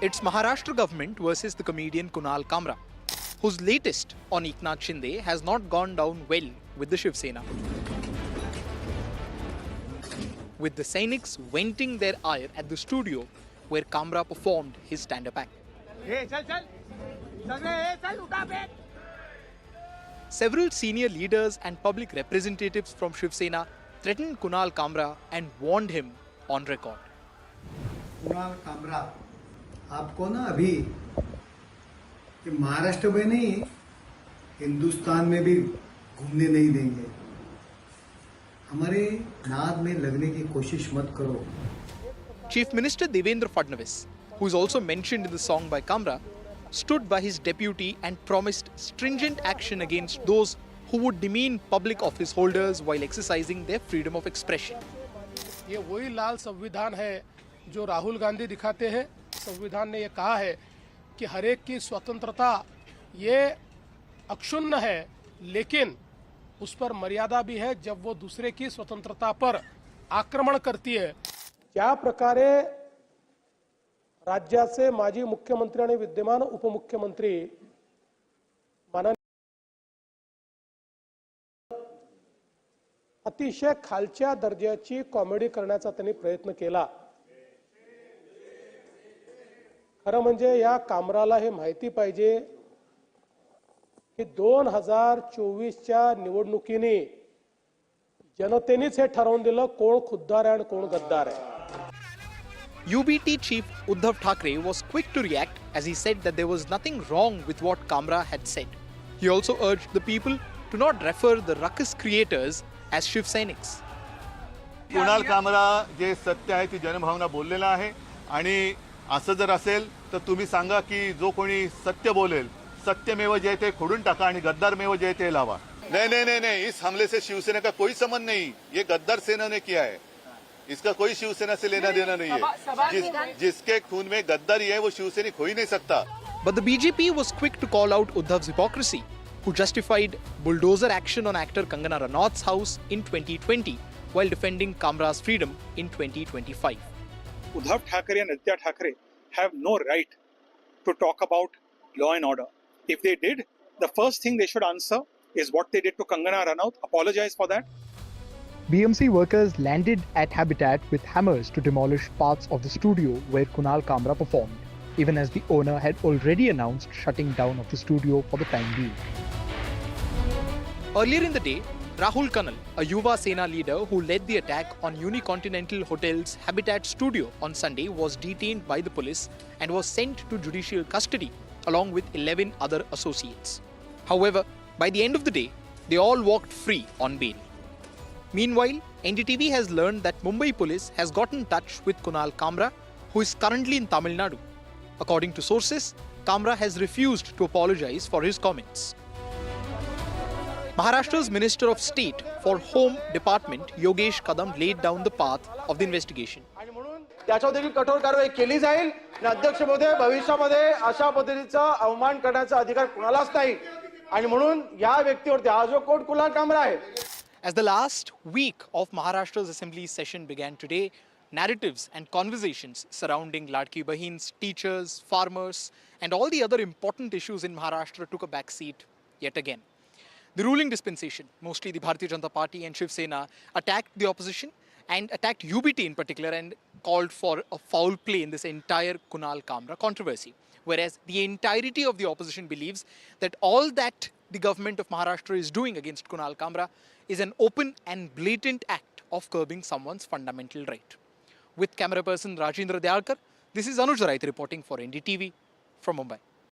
It's Maharashtra government versus the comedian Kunal Kamra, whose latest on Eknath Shinde has not gone down well with the Shiv Sena. With the Sainiks venting their ire at the studio where Kamra performed his stand-up act. Several senior leaders and public representatives from Shiv Sena threatened Kunal Kamra and warned him on record. Kunal Kamra, आपको ना अभी महाराष्ट्र में नहीं हिंदुस्तान में भी घूमने नहीं देंगे. हमारे नाद में लगने की कोशिश मत करो. Chief Minister Devendra Fadnavis, who is also mentioned in the song by Kamra, stood by his deputy and promised stringent action against those who would demean public office holders while exercising their freedom of expression. ये वही लाल संविधान है जो राहुल गांधी दिखाते हैं. संविधान ने ये कहा है कि हर एक की स्वतंत्रता ये अक्षुण्ण है, लेकिन उस पर मर्यादा भी है जब वो दूसरे की स्वतंत्रता पर आक्रमण करती है. ज्या प्रकारे राज्याचे माजी मुख्यमंत्री आणि विद्यमान उपमुख्यमंत्री माननीय अतिशय खालच्या दर्जाची कॉमेडी करण्याचा त्यांनी प्रयत्न केला. खरं म्हणजे या कामराला हे माहिती पाहिजे की 2024च्या निवडणुकीने जनतेनेच हे ठरवून दिलं कोण खुद्दार आहे आणि कोण गद्दार आहे. UBT chief Uddhav Thackeray was quick to react as he said that there was nothing wrong with what Kamra had said. He also urged the people to not refer the ruckus creators as Shiv Sainiks. Kunal Kamra जे सत्य आहे ती जनभावना बोललेला आहे आणि असं जर असेल तर तुम्ही सांगा की जो कोणी सत्य बोलेल सत्यमेव जयते खोडून टाका आणि गद्दारमेव जयते लावा. नहीं, इस हमले से शिवसेना का कोई संबंध नहीं. ये गद्दार सेना ने किया है. इसका कोई शिवसेना से लेना देना नहीं है. जिसके खून में गद्दारी है वो शिवसैनिक हो ही नहीं सकता. But the BJP was quick to call out Uddhav's hypocrisy, who justified bulldozer action on actor Kangana Ranaut's house in 2020 while defending Kamra's freedom in 2025. Uddhav Thackeray and Aditya Thackeray have no right to talk about law and order. If they did, the first thing they should answer is what they did to Kangana Ranaut, apologize for that. BMC workers landed at Habitat with hammers to demolish parts of the studio where Kunal Kamra performed, even as the owner had already announced shutting down of the studio for the time being. Earlier in the day, Rahul Kanal, a Yuva Sena leader who led the attack on Unicontinental Hotel's Habitat studio on Sunday, was detained by the police and was sent to judicial custody along with 11 other associates. However, by the end of the day, they all walked free on bail. Meanwhile, NDTV has learned that Mumbai police has got in touch with Kunal Kamra, who is currently in Tamil Nadu. According to sources, Kamra has refused to apologize for his comments. Maharashtra's Minister of State for Home Department, Yogesh Kadam, laid down the path of the investigation. त्याच्यावर देखील कठोर कारवाई केली जाईल. अध्यक्ष महोदय, भविष्यामध्ये अशा पद्धतीचा अवमान करण्याचा अधिकार कुणालाच नाही आणि म्हणून या व्यक्तीवरती हा जो कोट कुणाल कामरा आहे. As the last week of Maharashtra's Assembly session began today, narratives and conversations surrounding Ladki Bahins, teachers, farmers, and all the other important issues in Maharashtra took a backseat yet again. The ruling dispensation, mostly the Bharatiya Janata Party and Shiv Sena, attacked the opposition and attacked UBT in particular and called for a foul play in this entire Kunal Kamra controversy. Whereas the entirety of the opposition believes that all that the government of Maharashtra is doing against Kunal Kamra is an open and blatant act of curbing someone's fundamental right. With camera person Rajendra Dyalkar, this is Anuj Rait reporting for NDTV from Mumbai.